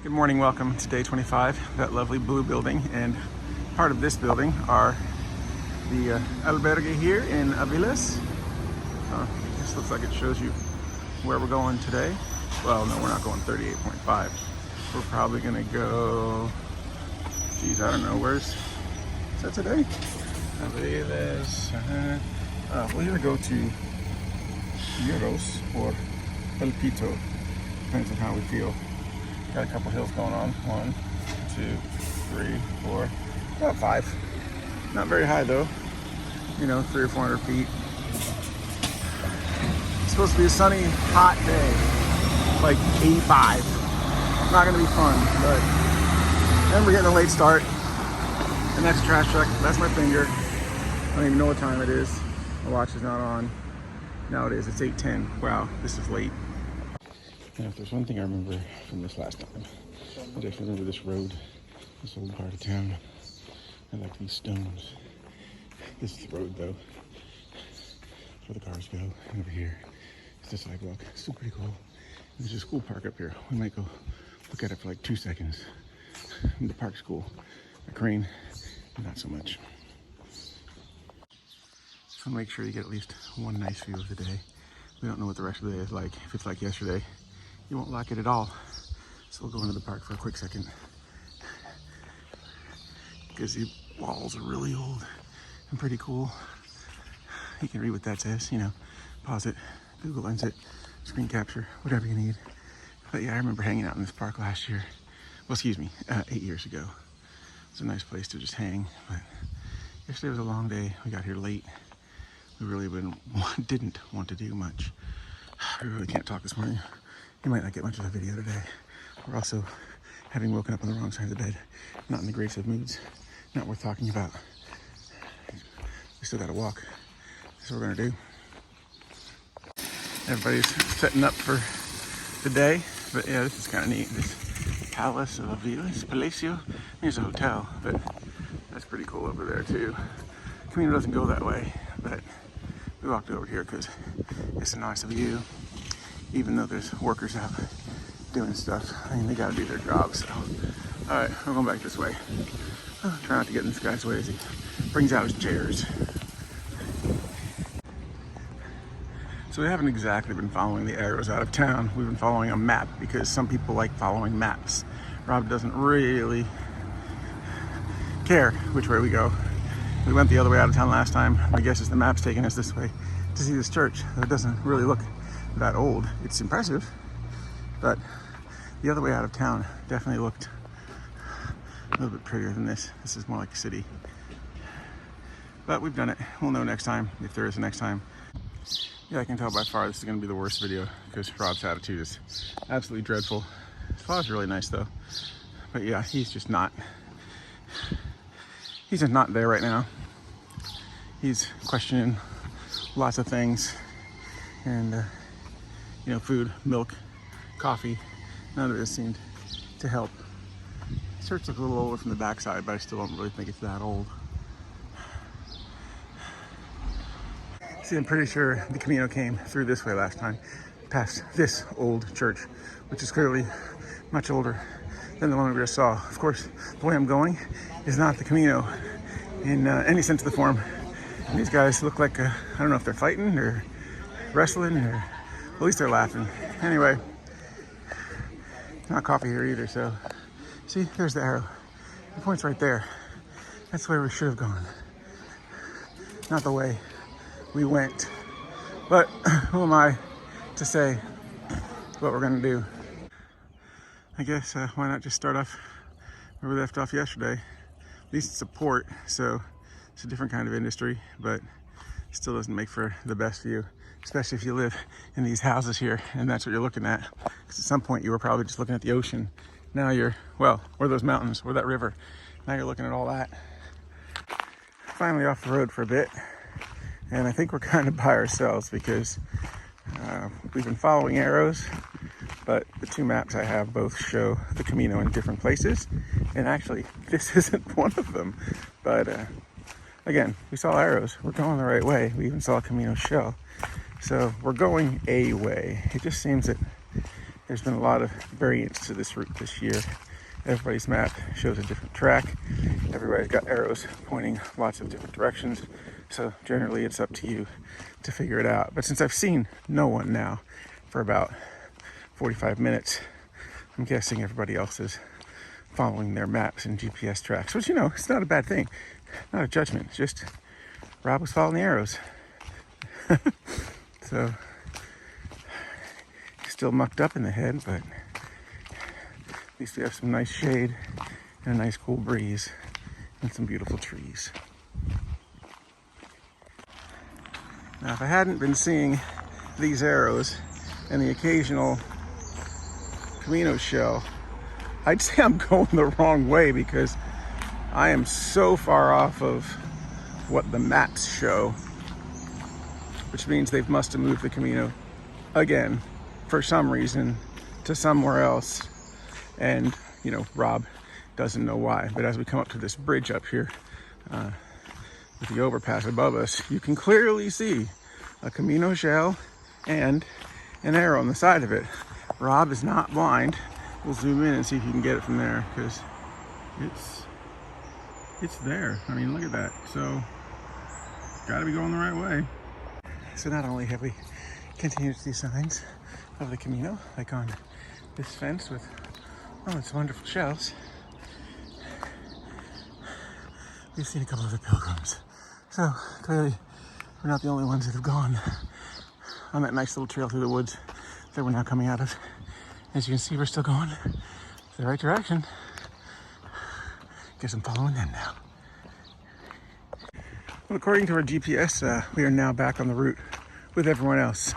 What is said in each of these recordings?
Good morning, welcome to day 25, that lovely blue building. And part of this building are the albergue here in Avilés. This looks like it shows you where we're going today. Well, no, we're not going 38.5. We're probably gonna go, geez, I don't know, is that today? Avilés, we're gonna go to Muros or El Pito, depends on how we feel. Got a couple hills going on. 1, 2, 3, 4, about 5. Not very high though. You know, 300 or 400 feet. It's supposed to be a sunny, hot day, like 85. Not gonna be fun, but then we're getting a late start. And that's a trash truck. That's my finger. I don't even know what time it is. My watch is not on. Now it is. It's 8:10. Wow, this is late. And if there's one thing I remember from this last time, I definitely remember this road, this old part of town. I like these stones. This is the road though, where the cars go. And over here is the sidewalk. It's still pretty cool. There's a school park up here. We might go look at it for like 2 seconds. The park school, a crane, not so much. So make sure you get at least one nice view of the day. We don't know what the rest of the day is like. If it's like yesterday, you won't like it at all. So we'll go into the park for a quick second, because the walls are really old and pretty cool. You can read what that says, you know, pause it, Google Lens it, screen capture, whatever you need. But yeah, I remember hanging out in this park last year. Well, excuse me, 8 years ago. It's a nice place to just hang, but yesterday was a long day. We got here late. We really didn't want to do much. I really can't talk this morning. You might not get much of a video today. We're also, having woken up on the wrong side of the bed, not in the greatest of moods, not worth talking about. We still gotta walk. That's what we're gonna do. Everybody's setting up for the day, but yeah, this is kind of neat. This Palace of Avilés, Palacio. Here's a hotel, but that's pretty cool over there too. Camino doesn't go that way, but we walked over here because it's a nice view. Even though there's workers out doing stuff, I mean, they gotta do their job, so. All right, we're going back this way. Try not to get in this guy's way as he brings out his chairs. So we haven't exactly been following the arrows out of town. We've been following a map because some people like following maps. Rob doesn't really care which way we go. We went the other way out of town last time. My guess is the map's taking us this way to see this church. It doesn't really look that old. It's impressive, but the other way out of town definitely looked a little bit prettier than this. This is more like a city. But we've done it. We'll know next time, if there is a next time. Yeah, I can tell by far this is going to be the worst video because Rob's attitude is absolutely dreadful. His father's really nice though. But yeah, he's just not there right now. He's questioning lots of things, and you know, food, milk, coffee, none of this seemed to help. The church looks a little older from the backside, but I still don't really think it's that old. See, I'm pretty sure the Camino came through this way last time, past this old church, which is clearly much older than the one we just saw. Of course, the way I'm going is not the Camino in any sense of the form. These guys look like, I don't know if they're fighting or wrestling, or at least they're laughing. Anyway, not coffee here either, so. See, there's the arrow. The point's right there. That's where we should have gone. Not the way we went. But who am I to say what we're gonna do? I guess, why not just start off where we left off yesterday? At least it's a port, so it's a different kind of industry, but still doesn't make for the best view, especially if you live in these houses here and that's what you're looking at. Because at some point you were probably just looking at the ocean. Now you're, well, or those mountains, or that river. Now you're looking at all that. Finally off the road for a bit, and I think we're kind of by ourselves because we've been following arrows, but the two maps I have both show the Camino in different places, and actually this isn't one of them. But again, we saw arrows. We're going the right way. We even saw a Camino shell. So we're going a way. It just seems that There's been a lot of variance to this route this year. Everybody's map shows a different track. Everybody's got arrows pointing lots of different directions. So generally it's up to you to figure it out. But since I've seen no one now for about 45 minutes, I'm guessing everybody else is following their maps and GPS tracks, which, you know, it's not a bad thing. Not a judgment. It's just Rob was following the arrows. So still mucked up in the head, but at least we have some nice shade and a nice cool breeze and some beautiful trees. Now, if I hadn't been seeing these arrows and the occasional Camino shell, I'd say I'm going the wrong way, because I am so far off of what the maps show, which means they must have moved the Camino again for some reason to somewhere else. And, you know, Rob doesn't know why. But as we come up to this bridge up here with the overpass above us, you can clearly see a Camino shell and an arrow on the side of it. Rob is not blind. We'll zoom in and see if you can get it from there, because it's there. I mean, look at that. So gotta be going the right way. So not only have we continued to see signs of the Camino, like on this fence with all its wonderful shells, we've seen a couple of the pilgrims. So clearly we're not the only ones that have gone on that nice little trail through the woods that we're now coming out of. As you can see, we're still going the right direction. Guess I'm following them now. Well, according to our GPS, we are now back on the route with everyone else.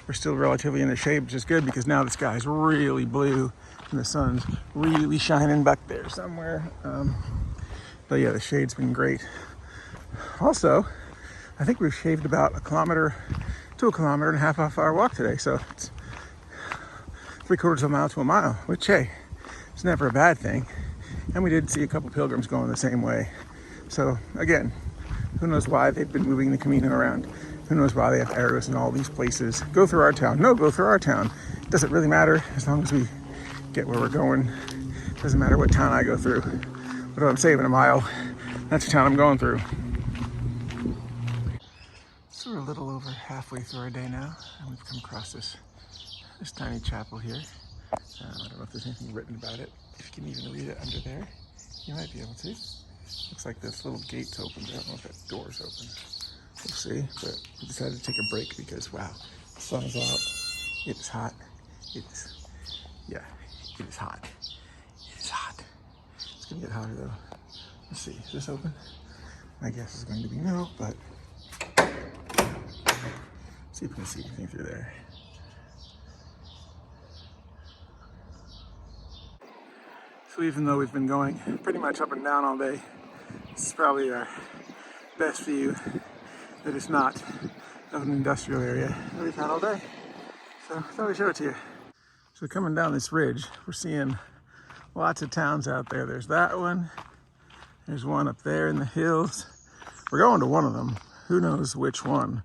We're still relatively in the shade, which is good, because now the sky's really blue and the sun's really shining back there somewhere. But yeah, the shade's been great. Also, I think we've shaved about 1 kilometer to 1.5 kilometers off our walk today. So it's 3/4 of a mile to a mile, which, hey, it's never a bad thing. And we did see a couple pilgrims going the same way. So again, who knows why they've been moving the Camino around? Who knows why they have arrows in all these places? Go through our town. No, go through our town. Does it really matter? As long as we get where we're going. Doesn't matter what town I go through. But if I'm saving a mile, that's the town I'm going through. So we're a little over halfway through our day now, and we've come across this tiny chapel here. I don't know if there's anything written about it. If you can even read it under there, you might be able to. Looks like this little gate's open. I don't know if that door's open. We'll see, but we decided to take a break because, wow, the sun is out. It is hot. It is hot. It is hot. It's gonna get hotter though. Let's see, is this open? My guess is going to be no, but see if we can see anything through there. So even though we've been going pretty much up and down all day, this is probably our best view that is not of an industrial area that we've had all day. So I thought I'd show it to you. So coming down this ridge, we're seeing lots of towns out there. There's that one. There's one up there in the hills. We're going to one of them. Who knows which one?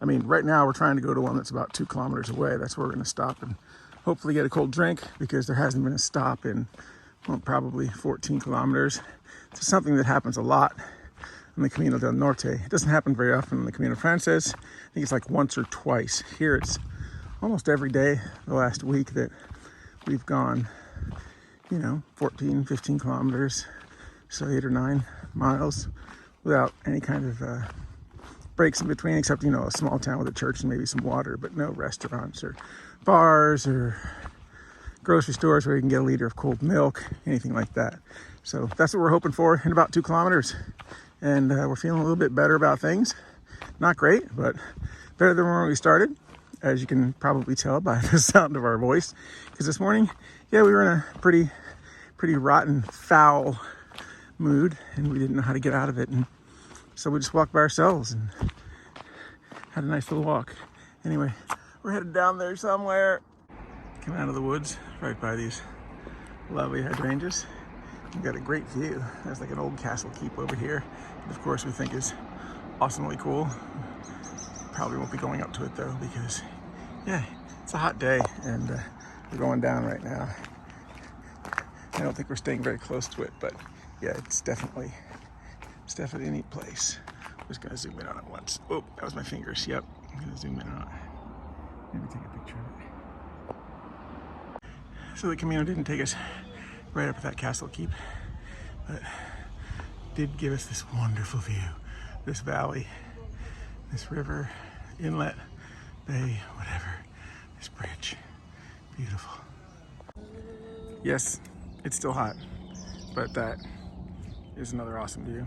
I mean, right now we're trying to go to one that's about 2 kilometers away. That's where we're going to stop and hopefully get a cold drink, because there hasn't been a stop in, well, probably 14 kilometers. It's something that happens a lot on the Camino del Norte. It doesn't happen very often on the Camino Frances. I think it's like once or twice. Here it's almost every day the last week that we've gone, 14, 15 kilometers, so 8 or 9 miles without any kind of breaks in between, except, a small town with a church and maybe some water, but no restaurants or bars or grocery stores where you can get a liter of cold milk, anything like that. So that's what we're hoping for in about 2 kilometers. And we're feeling a little bit better about things. Not great, but better than when we started, as you can probably tell by the sound of our voice. Because this morning, we were in a pretty rotten, foul mood, and we didn't know how to get out of it. And so we just walked by ourselves and had a nice little walk. Anyway, we're headed down there somewhere. Come out of the woods right by these lovely hydrangeas. We've got a great view. There's like an old castle keep over here, that of course we think is awesomely cool. Probably won't be going up to it though, because it's a hot day, and We're going down right now. I don't think we're staying very close to it, but yeah, it's definitely a neat place. I'm just gonna zoom in on it once. Oh, that was my fingers. Yep, I'm gonna zoom in on it. Maybe take a picture of it. So the Camino didn't take us right up at that castle keep, but did give us this wonderful view. This valley, this river, inlet, bay, whatever. This bridge, beautiful. Yes, it's still hot, but that is another awesome view.